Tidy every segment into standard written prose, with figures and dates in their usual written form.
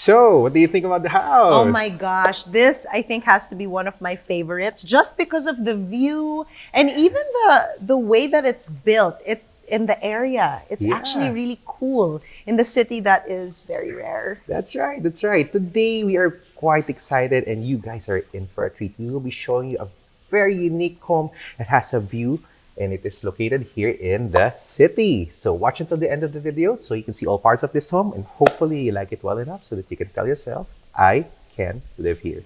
So, what do you think about the house? Oh my gosh, this I think has to be one of my favorites just because of the view and even the way that it's built. It in the area. It's actually really cool in the city that is very rare. That's right, that's right. Today we are quite excited and you guys are in for a treat. We will be showing you a very unique home that has a view and it is located here in the city. So watch until the end of the video so you can see all parts of this home and hopefully you like it well enough so that you can tell yourself, I can live here.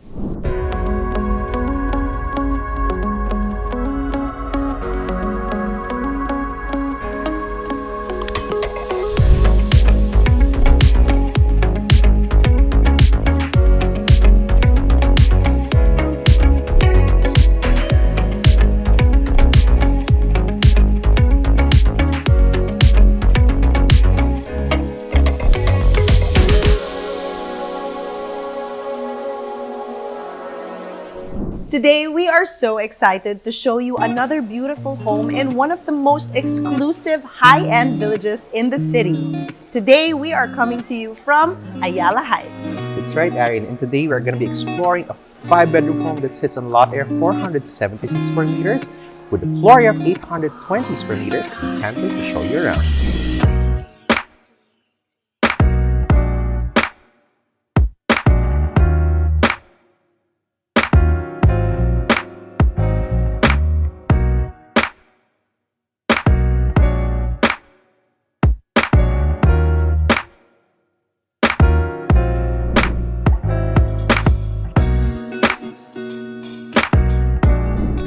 Today, we are so excited to show you another beautiful home in one of the most exclusive high-end villages in the city. Today, we are coming to you from Ayala Heights. That's right, Erin. And today we're going to be exploring a 5-bedroom home that sits on lot area 476 square meters with a floor area of 820 square meters. I can't wait to show you around.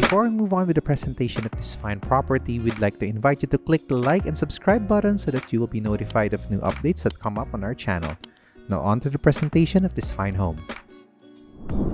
Before we move on with the presentation of this fine property, we'd like to invite you to click the like and subscribe button so that you will be notified of new updates that come up on our channel. Now on to the presentation of this fine home.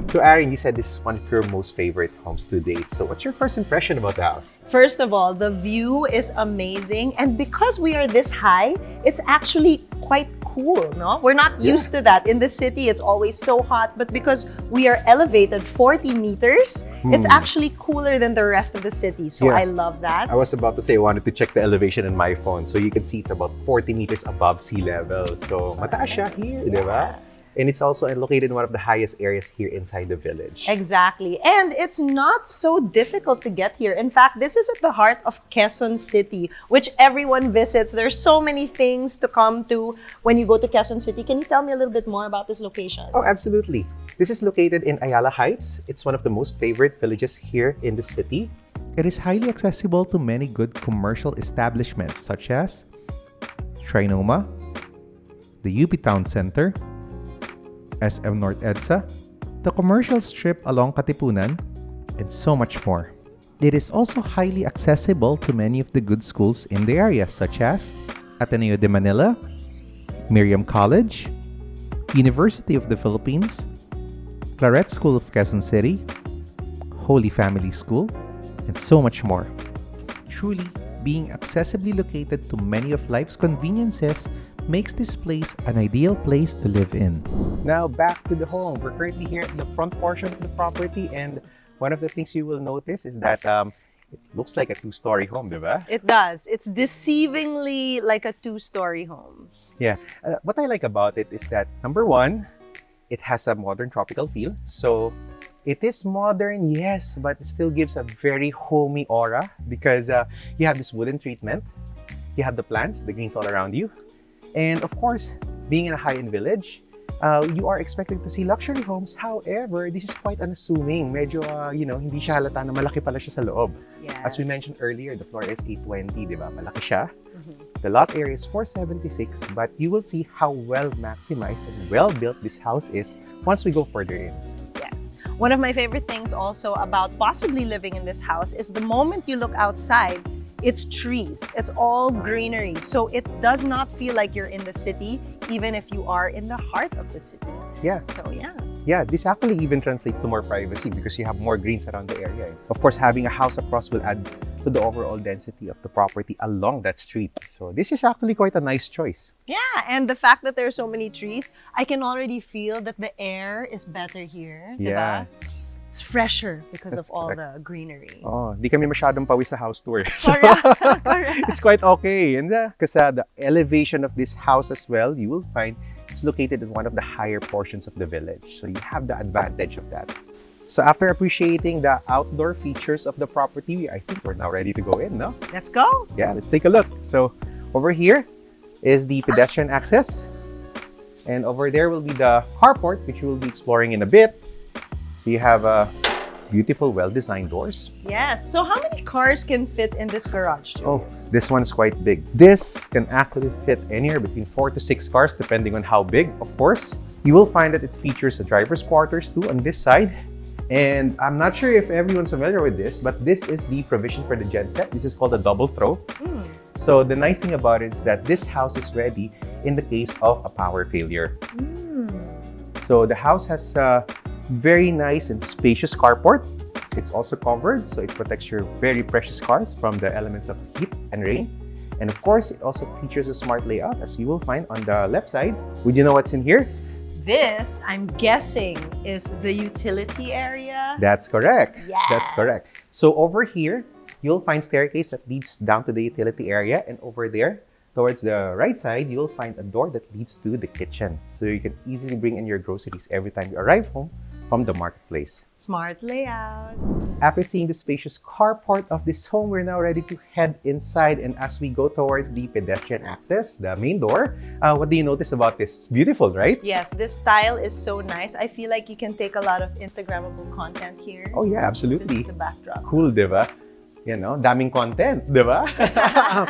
So Erin, you said this is one of your most favorite homes to date. So what's your first impression about the house? First of all, the view is amazing. And because we are this high, it's actually quite cool, no? We're not used to that. In the city, it's always so hot. But because we are elevated 40 meters, it's actually cooler than the rest of the city. So I love that. I was about to say I wanted to check the elevation in my phone. So you can see it's about 40 meters above sea level. So mataas siya here, di ba? And it's also located in one of the highest areas here inside the village. Exactly. And it's not so difficult to get here. In fact, this is at the heart of Quezon City, which everyone visits. There's so many things to come to when you go to Quezon City. Can you tell me a little bit more about this location? Oh, absolutely. This is located in Ayala Heights. It's one of the most favorite villages here in the city. It is highly accessible to many good commercial establishments such as Trinoma, the UP Town Center, SM North EDSA, the commercial strip along Katipunan, and so much more. It is also highly accessible to many of the good schools in the area such as Ateneo de Manila, Miriam College, University of the Philippines, Claret School of Quezon City, Holy Family School, and so much more. Truly, being accessibly located to many of life's conveniences makes this place an ideal place to live in. Now back to the home. We're currently here at the front portion of the property and one of the things you will notice is that it looks like a two-story home, diba? It does. It's deceivingly like a two-story home. Yeah. What I like about it is that, number one, it has a modern tropical feel. So it is modern, yes, but it still gives a very homey aura because you have this wooden treatment, you have the plants, the greens all around you. And of course, being in a high-end village, you are expected to see luxury homes. However, this is quite unassuming. Medyo, hindi siya halata na malaki pala siya sa loob. Yes. As we mentioned earlier, the floor is 820, di ba? Malaki siya. The lot area is 476, but you will see how well maximized and well built this house is once we go further in. Yes. One of my favorite things also about possibly living in this house is the moment you look outside, it's trees. It's all greenery. So it does not feel like you're in the city, even if you are in the heart of the city. Yeah. So yeah. Yeah, this actually even translates to more privacy because you have more greens around the area. Of course, having a house across will add to the overall density of the property along that street. So this is actually quite a nice choice. Yeah, and the fact that there are so many trees, I can already feel that the air is better here. Yeah. Diba? It's fresher because That's of all correct. the greenery. Oh, di kami masyadong pawis sa house tour. So, Correct. it's quite okay. And because the elevation of this house as well, you will find It's located in one of the higher portions of the village, so you have the advantage of that. So after appreciating the outdoor features of the property, I think we're now ready to go in, no? Let's go. Yeah, let's take a look. So over here is the pedestrian access. And over there will be the carport, which we'll be exploring in a bit. So you have beautiful, well-designed doors. Yes. So how many cars can fit in this garage, Oh, Julius? this one is quite big. This can actually fit anywhere between 4 to 6 cars, depending on how big, of course. You will find that it features a driver's quarters too on this side. And I'm not sure if everyone's familiar with this, but this is the provision for the genset. This is called a double throw. So the nice thing about it is that this house is ready in the case of a power failure. So the house has a very nice and spacious carport. It's also covered, so it protects your very precious cars from the elements of heat and rain. And of course, it also features a smart layout, as you will find on the left side. Would you know what's in here? This, I'm guessing, is the utility area. That's correct. Yes. That's correct. So over here, you'll find staircase that leads down to the utility area, and over there, towards the right side, you'll find a door that leads to the kitchen. So you can easily bring in your groceries every time you arrive home from the marketplace. Smart layout. After seeing the spacious carport of this home, we're now ready to head inside. And as we go towards the pedestrian access, the main door, what do you notice about this? It's beautiful, right? Yes, this style is so nice. I feel like you can take a lot of Instagrammable content here. Oh yeah, absolutely. This is the backdrop. Cool, di ba? Yan, no? Daming content, di ba?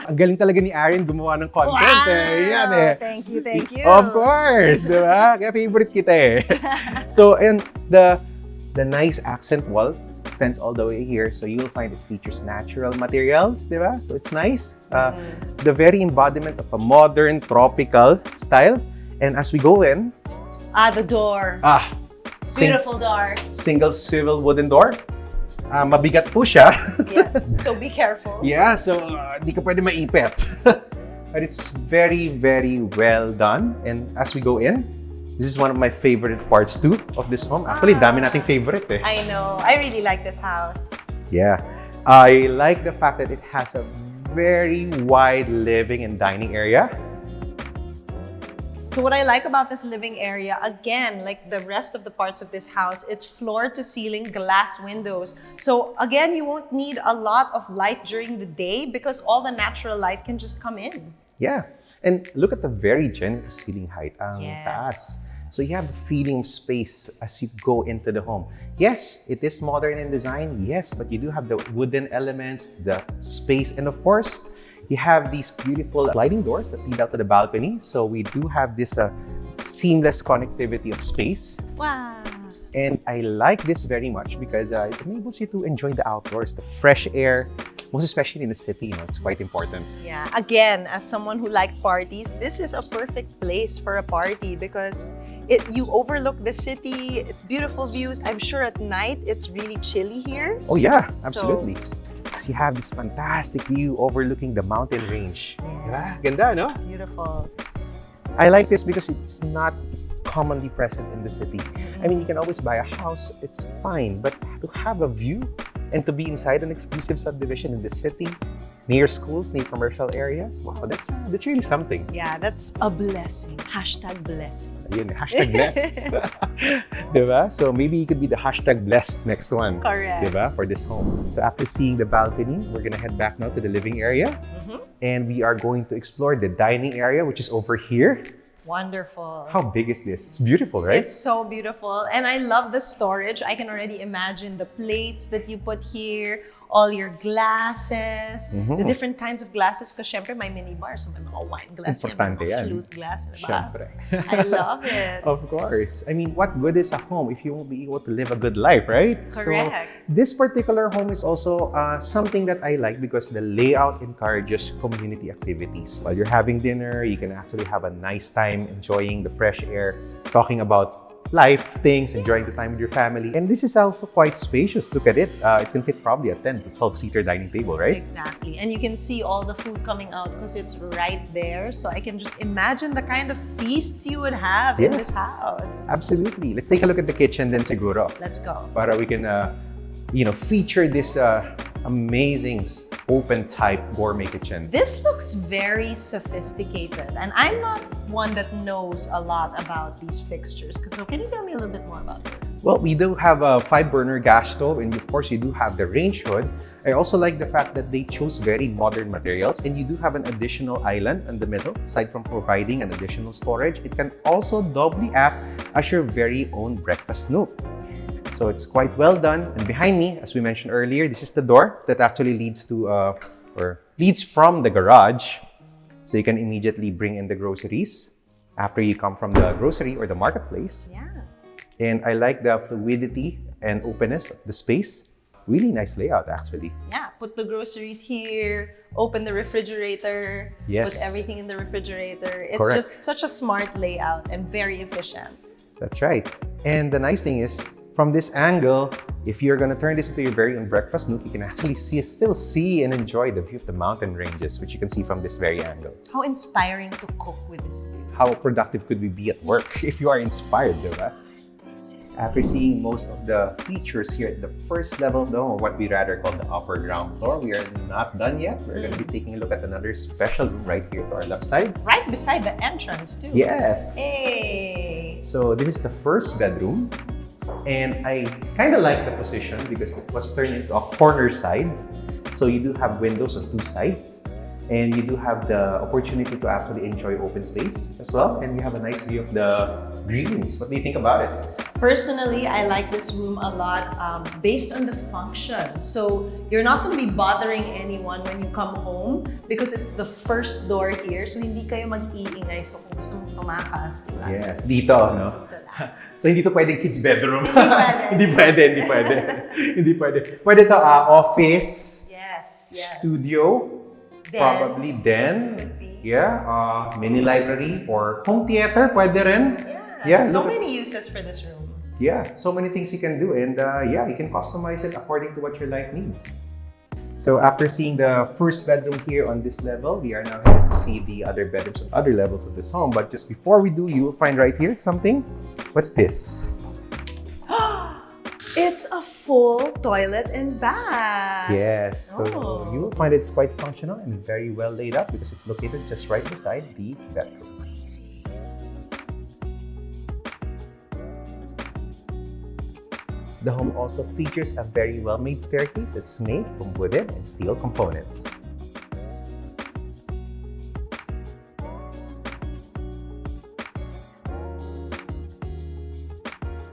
Ang galing talaga ni Aaron gumawa ng content. Wow! Yan, eh. Thank you, thank you. Of course, di ba? Kaya favorite kita eh. So, and the nice accent wall extends all the way here. So you'll find it features natural materials, di ba? So it's nice. The very embodiment of a modern, tropical style. And as we go in... The door. Beautiful door. Single swivel wooden door. Mabigat po siya. Yes, so be careful. Yeah, so di ka pwede maipit. But it's very, very well done. And as we go in, this is one of my favorite parts too of this home. Actually, dami nating favorite eh. I know. I really like this house. Yeah. I like the fact that it has a very wide living and dining area. So what I like about this living area, again, like the rest of the parts of this house, it's floor-to-ceiling glass windows. So again, you won't need a lot of light during the day because all the natural light can just come in. Yeah. And look at the very generous ceiling height. Ang Yes. taas. So you have a feeling of space as you go into the home. Yes, it is modern in design. Yes, but you do have the wooden elements, the space, and of course, you have these beautiful sliding doors that lead out to the balcony. So we do have this seamless connectivity of space. Wow. And I like this very much because it enables you to enjoy the outdoors, the fresh air, most especially in the city, you know, it's quite important. Yeah, again, as someone who likes parties, this is a perfect place for a party because you overlook the city, it's beautiful views. I'm sure at night it's really chilly here. Oh yeah, absolutely. So you have this fantastic view overlooking the mountain range. Diba? Ganda, no? Beautiful. I like this because it's not commonly present in the city. I mean, you can always buy a house, it's fine, but to have a view and to be inside an exclusive subdivision in the city, near schools, near commercial areas, wow, that's really something. Yeah, that's a blessing. Hashtag blessing. Ayun, hashtag blessed. Diba? So maybe you could be the hashtag blessed next one. Correct. Diba? For this home. So after seeing the balcony, we're gonna head back now to the living area. And we are going to explore the dining area, which is over here. Wonderful. How big is this? It's beautiful, right? It's so beautiful. And I love the storage. I can already imagine the plates that you put here, all your glasses, the different kinds of glasses. Because syempre may minibar, so may mga wine glass, may Importante mga yan. flute glass. Diba? Syempre. I love it. Of course. I mean, what good is a home if you won't be able to live a good life, right? Correct. So, this particular home is also something that I like because the layout encourages community activities. While you're having dinner, you can actually have a nice time enjoying the fresh air, talking about life, things, enjoying the time with your family. And this is also quite spacious. Look at it. It can fit probably a 10 to 12-seater dining table, right? Exactly. And you can see all the food coming out because it's right there. So I can just imagine the kind of feasts you would have in this house. Absolutely. Let's take a look at the kitchen then siguro. Let's go. Para we can, feature this amazing open type gourmet kitchen. This looks very sophisticated, and I'm not one that knows a lot about these fixtures. So can you tell me a little bit more about this? Well, we do have a 5-burner gas stove, and of course you do have the range hood. I also like the fact that they chose very modern materials, and you do have an additional island in the middle. Aside from providing an additional storage, it can also doubly act as your very own breakfast nook. So it's quite well done. And behind me, as we mentioned earlier, this is the door that actually leads to or leads from the garage. So you can immediately bring in the groceries after you come from the grocery or the marketplace. Yeah. And I like the fluidity and openness of the space. Really nice layout, actually. Yeah, put the groceries here, open the refrigerator, Yes. put everything in the refrigerator. It's Correct. just such a smart layout and very efficient. That's right. And the nice thing is, from this angle, if you're gonna turn this into your very own breakfast nook, you can actually still see and enjoy the view of the mountain ranges, which you can see from this very angle. How inspiring to cook with this view. How productive could we be at work if you are inspired, diba? After seeing most of the features here at the first level, though, or what we rather call the upper ground floor, we are not done yet. We're going to be taking a look at another special room right here to our left side. Right beside the entrance, too. Yes. Hey! So this is the first bedroom. And I kind of like the position because it was turned into a corner side. So you do have windows on 2 sides. And you do have the opportunity to actually enjoy open space as well. And you have a nice view of the greens. What do you think about it? Personally, I like this room a lot based on the function. So you're not going to be bothering anyone when you come home because it's the first door here. So hindi kayo mag-iingay. So kung gusto mong tumakas, diba? Yes, dito, no? So hindi to pwedeng kids bedroom. Hindi pwede. Hindi pwede. Hindi pwede. Pwede to office, Yes, yes. studio, Den. probably den. Could be. Yeah, mini library or home theater, pwede rin. Yeah, so look at- many uses for this room. Yeah, so many things you can do, and yeah, you can customize it according to what your life needs. So after seeing the first bedroom here on this level, we are now headed to see the other bedrooms and other levels of this home. But just before we do, you will find right here something. What's this? It's a full toilet and bath. Yes, so Oh. you will find it's quite functional and very well laid out because it's located just right beside the bedroom. The home also features a very well-made staircase. It's made from wooden and steel components.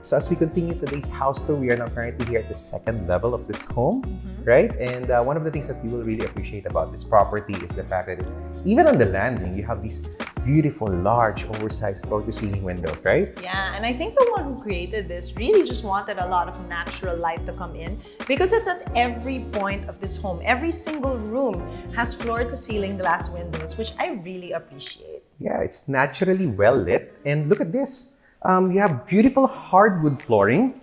So as we continue today's house tour, we are now currently here at the second level of this home, right? And one of the things that you will really appreciate about this property is the fact that even on the landing, you have these beautiful, large, oversized floor-to-ceiling windows, right? Yeah, and I think the one who created this really just wanted a lot of natural light to come in because it's at every point of this home. Every single room has floor-to-ceiling glass windows, which I really appreciate. Yeah, it's naturally well lit. And look at this. You have beautiful hardwood flooring.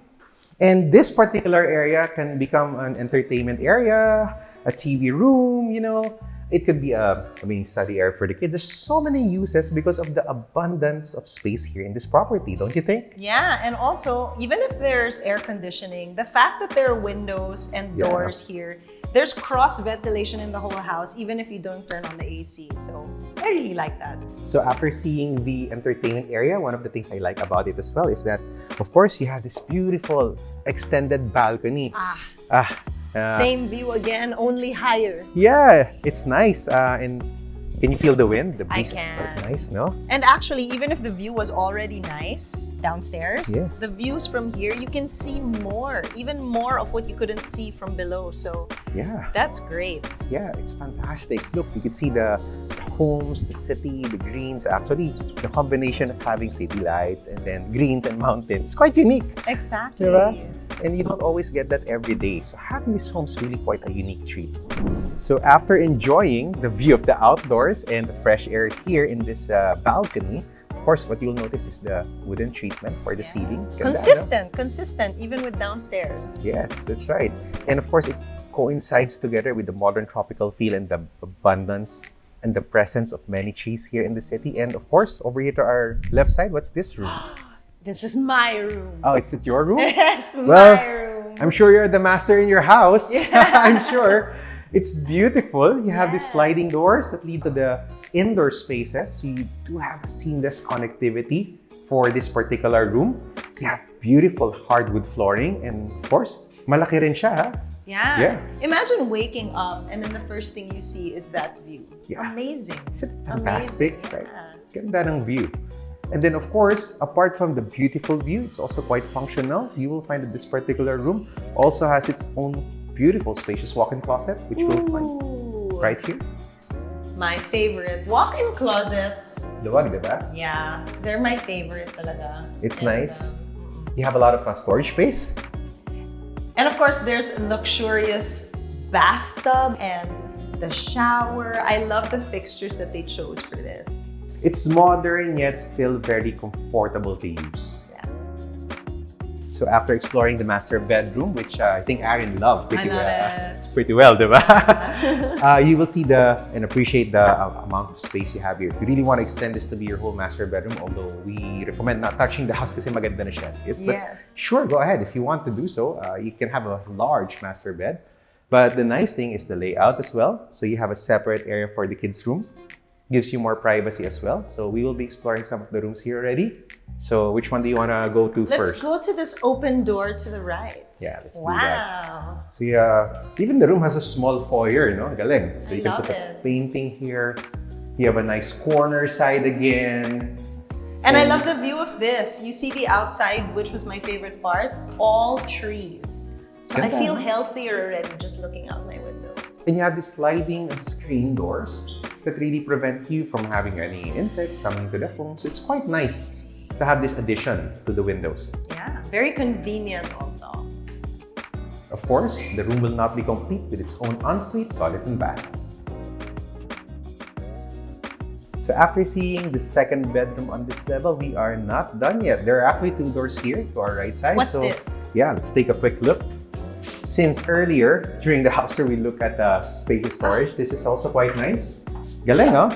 And this particular area can become an entertainment area, a TV room, you know. It could be a study area for the kids. There's so many uses because of the abundance of space here in this property, don't you think? Yeah, and also, even if there's air conditioning, the fact that there are windows and doors here, there's cross ventilation in the whole house, even if you don't turn on the AC. So I really like that. So after seeing the entertainment area, one of the things I like about it as well is that, of course, you have this beautiful extended balcony. Same view again, only higher. Yeah, it's nice. And can you feel the wind? The breeze is can. quite nice, no? And actually, even if the view was already nice downstairs, Yes. the views from here, you can see more, even more of what you couldn't see from below. So Yeah. that's great. Yeah, it's fantastic. Look, you can see the homes, the city, the greens. Actually, the combination of having city lights and then greens and mountains. It's quite unique. Exactly. Diba? And you don't always get that every day. So having this home is really quite a unique treat. So after enjoying the view of the outdoors and the fresh air here in this balcony, of course, what you'll notice is the wooden treatment for the ceilings. Ganda, no? Consistent, even with downstairs. Yes, that's right. And of course, it coincides together with the modern tropical feel and the abundance and the presence of many trees here in the city. And of course, over here to our left side, what's this room? This is my room. Oh, it's your room? It's Well, my room. I'm sure you're the master in your house. I'm sure. It's beautiful. You have these Yes. sliding doors that lead to the indoor spaces. So you do have seamless connectivity for this particular room. You have beautiful hardwood flooring, and of course, malaki rin siya, ha? Yeah. Yeah. Imagine waking up and then the first thing you see is that view. Yeah. Amazing. Is it fantastic? Amazing, Right? yeah. Ganda ng view. And then, of course, apart from the beautiful view, it's also quite functional. You will find that this particular room also has its own beautiful spacious walk-in closet, which you'll find Ooh. right here. My favorite. Walk-in closets. Luwag, diba? Yeah. They're my favorite talaga. It's And, nice. You have a lot of storage space. And of course, there's luxurious bathtub and the shower. I love the fixtures that they chose for this. It's modern yet still very comfortable to use. Yeah. So after exploring the master bedroom, which I think Aaron loved I love pretty well, diba? You will see and appreciate the amount of space you have here. If you really want to extend this to be your whole master bedroom, although we recommend not touching the house kasi maganda na siya. Yes, but Yes. sure, go ahead. If you want to do so, you can have a large master bed. But the nice thing is the layout as well. So you have a separate area for the kids' rooms. Gives you more privacy as well. So we will be exploring some of the rooms here already. So which one do you want to go to Let's first? go to this open door to the right. Yeah, let's do wow. that. So yeah, even the room has a small foyer, no? Galing. So I you can love put a it. painting here. You have a nice corner side again. And I love the view of this. You see the outside, which was my favorite part, all trees. So I Ganda. feel healthier already just looking out my window. And you have these sliding screen doors that really prevent you from having any insects coming to the home. So it's quite nice to have this addition to the windows. Yeah, very convenient also. Of course, the room will not be complete with its own ensuite, toilet, and bath. So after seeing the second bedroom on this level, we are not done yet. There are actually two doors here to our right side. What's so, this? Yeah, let's take a quick look. Since earlier, during the house tour, we looked at the spacious storage. This is also quite nice. Galing, huh?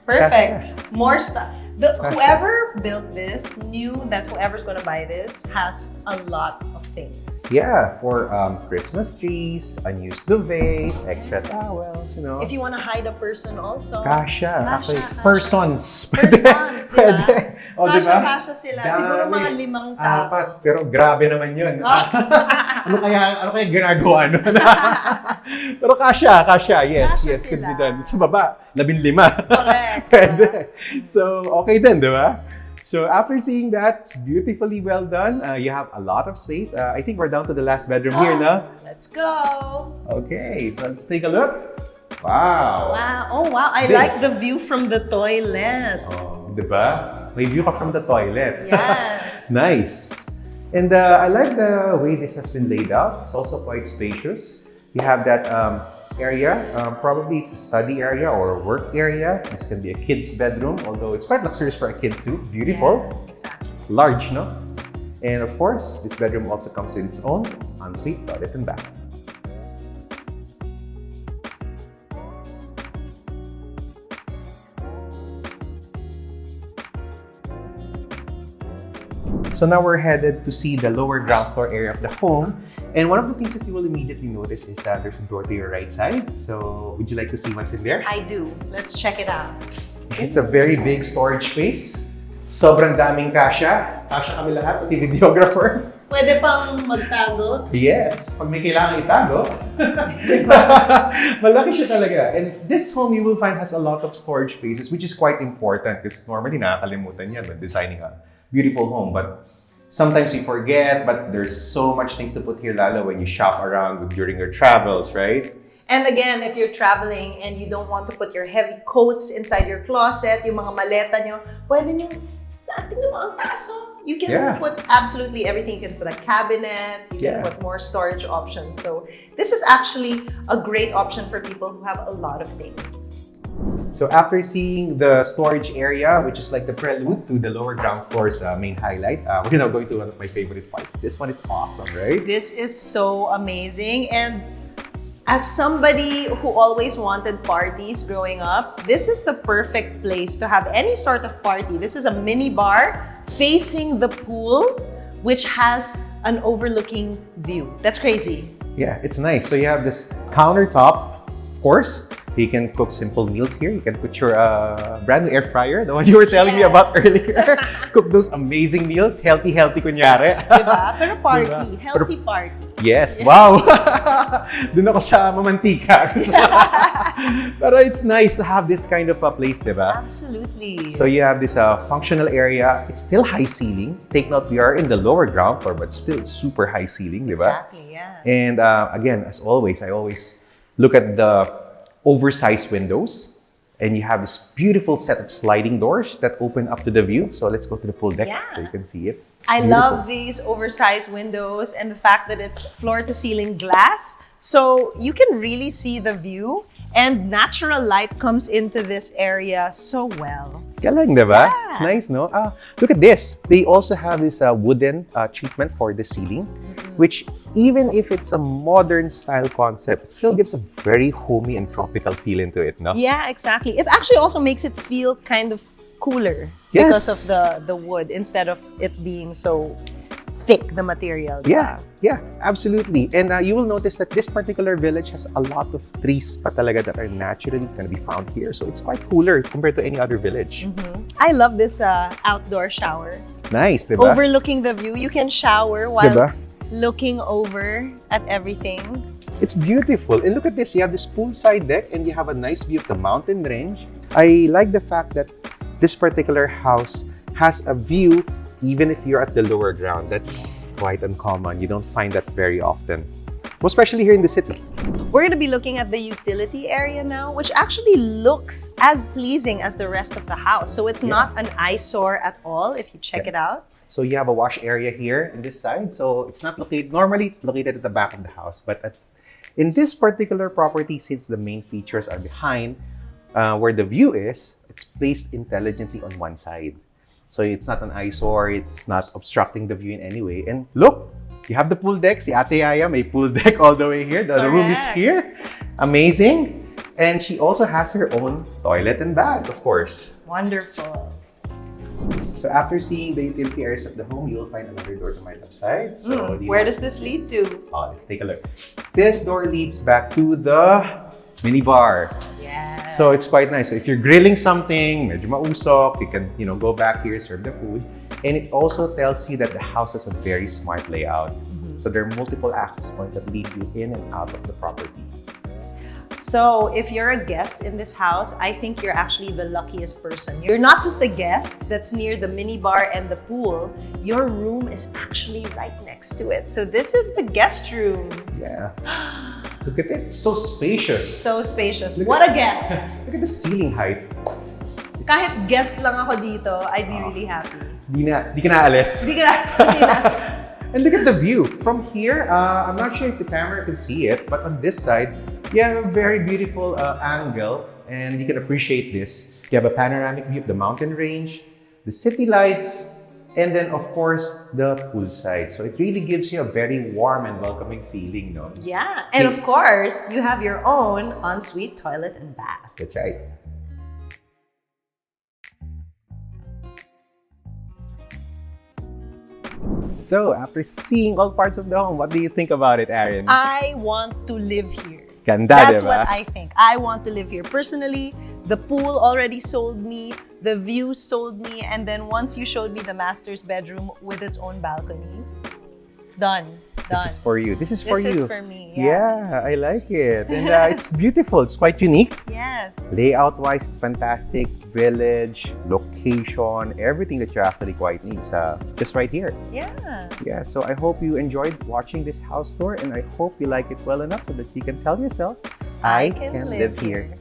Perfect. More stuff. Whoever built this knew that whoever's going to buy this has a lot of things. Yeah, for Christmas trees, unused duvets, extra towels, you know. If you want to hide a person also. Kasha. Actually, Kasha. persons. Persons, di ba? Pwede. O, di ba? Kasha sila. Siguro mga Dami. 5 tao. 4, pero grabe naman yun. ano kaya ginagawa nun? Pero kasha, yes, Kasha could be sila. done. Sa baba, 15. Correct. Pwede. So, okay din, di ba? So, after seeing that, it's beautifully well done. You have a lot of space. I think we're down to the last bedroom here, no? Let's go. Okay, so let's take a look. Wow. Wow. Oh, wow. I Big. like the view from the toilet. Oh, di ba? May view ka from the toilet. Yes. Nice. And I like the way this has been laid out. It's also quite spacious. You have that area. Probably it's a study area or a work area. This can be a kid's bedroom, although it's quite luxurious for a kid too. Beautiful. Yeah, exactly. Large, no? And of course, this bedroom also comes with its own ensuite, toilet, and bath. So now we're headed to see the lower ground floor area of the home. And one of the things that you will immediately notice is that there's a door to your right side. So would you like to see what's in there? I do. Let's check it out. It's a very big storage space. Sobrang daming kasya. Kasya kami lahat, pati videographer. Pwede pang magtago. Yes, pag may kailangan itago. Malaki siya talaga. And this home you will find has a lot of storage spaces, which is quite important because normally nakakalimutan yan when designing a beautiful home. But sometimes we forget, but there's so much things to put here, lalo when you shop around during your travels, right? And again, if you're traveling and you don't want to put your heavy coats inside your closet, yung mga maleta nyo, pwede nyo, tingnan mo ang taso. You can put absolutely everything. You can put a cabinet, you can put more storage options. So this is actually a great option for people who have a lot of things. So after seeing the storage area, which is like the prelude to the lower ground floor's main highlight, we're now going to one of my favorite parts. This one is awesome, right? This is so amazing. And as somebody who always wanted parties growing up, this is the perfect place to have any sort of party. This is a mini bar facing the pool, which has an overlooking view. That's crazy. Yeah, it's nice. So you have this countertop course, you can cook simple meals here. You can put your brand new air fryer, the one you were telling me about earlier. Cook those amazing meals, healthy kunyari. Diba? Pero party, Diba? healthy party. Yes, wow! Dun ako sa mamantika. Pero it's nice to have this kind of a place, diba? Absolutely. So you have this functional area. It's still high ceiling. Take note, we are in the lower ground floor, but still super high ceiling, diba? Exactly, yeah. And again, as always, I always look at the oversized windows. And you have this beautiful set of sliding doors that open up to the view. So let's go to the pool deck so you can see it. It's I beautiful. love these oversized windows and the fact that it's floor-to-ceiling glass. So you can really see the view and natural light comes into this area so well. Galing, diba? Yeah. It's nice, no? Look at this. They also have this wooden treatment for the ceiling, which even if it's a modern style concept, it still gives a very homey and tropical feel into it, no? Yeah, exactly. It actually also makes it feel kind of cooler Yes. because of the wood instead of it being so thick, the material. Yeah, absolutely. And you will notice that this particular village has a lot of trees pa talaga that are naturally going to be found here. So it's quite cooler compared to any other village. I love this outdoor shower. Nice, diba? Overlooking the view, you can shower while Diba? looking over at everything. It's beautiful. And look at this. You have this poolside deck and you have a nice view of the mountain range. I like the fact that this particular house has a view even if you're at the lower ground. That's quite uncommon. You don't find that very often, especially here in the city. We're going to be looking at the utility area now, which actually looks as pleasing as the rest of the house. So it's not an eyesore at all if you check it out. So you have a wash area here in this side. So it's not located, normally it's located at the back of the house. But in this particular property, since the main features are behind where the view is, it's placed intelligently on one side. So it's not an eyesore, it's not obstructing the view in any way. And look, you have the pool deck. Si Ate Yaya may pool deck all the way here. The room is here. Amazing. And she also has her own toilet and bath, of course. Wonderful. So after seeing the utility areas of the home, you will find another door to my left side. So Where does this lead to? let's take a look. This door leads back to the minibar. Yeah. So it's quite nice. So if you're grilling something, medyo mausok, you can, go back here, serve the food. And it also tells you that the house has a very smart layout. So there are multiple access points that lead you in and out of the property. So if you're a guest in this house, I think you're actually the luckiest person. You're not just a guest that's near the minibar and the pool. Your room is actually right next to it. So this is the guest room. Yeah. Look at it. So spacious. So spacious. Look What at- a guest! Look at the ceiling height. Kahit guest lang ako dito, I'd be really happy. Di ka naalis. Hindi na. And look at the view. From here, I'm not sure if the camera can see it, but on this side, you have a very beautiful angle and you can appreciate this. You have a panoramic view of the mountain range, the city lights, and then of course, the poolside. So it really gives you a very warm and welcoming feeling, no? Yeah. And of course, you have your own ensuite toilet and bath. That's right. So, after seeing all parts of the home, what do you think about it, Aaron? I want to live here. Ganda, That's diba? what I think. I want to live here. Personally, the pool already sold me, the view sold me, and then once you showed me the master's bedroom with its own balcony, done. This is for you. This is for you. This is for me. Yeah, I like it. And it's beautiful. It's quite unique. Yes. Layout-wise, it's fantastic. Village, location, everything that you actually quite need just right here. Yeah. Yeah, so I hope you enjoyed watching this house tour and I hope you like it well enough so that you can tell yourself, I can live here.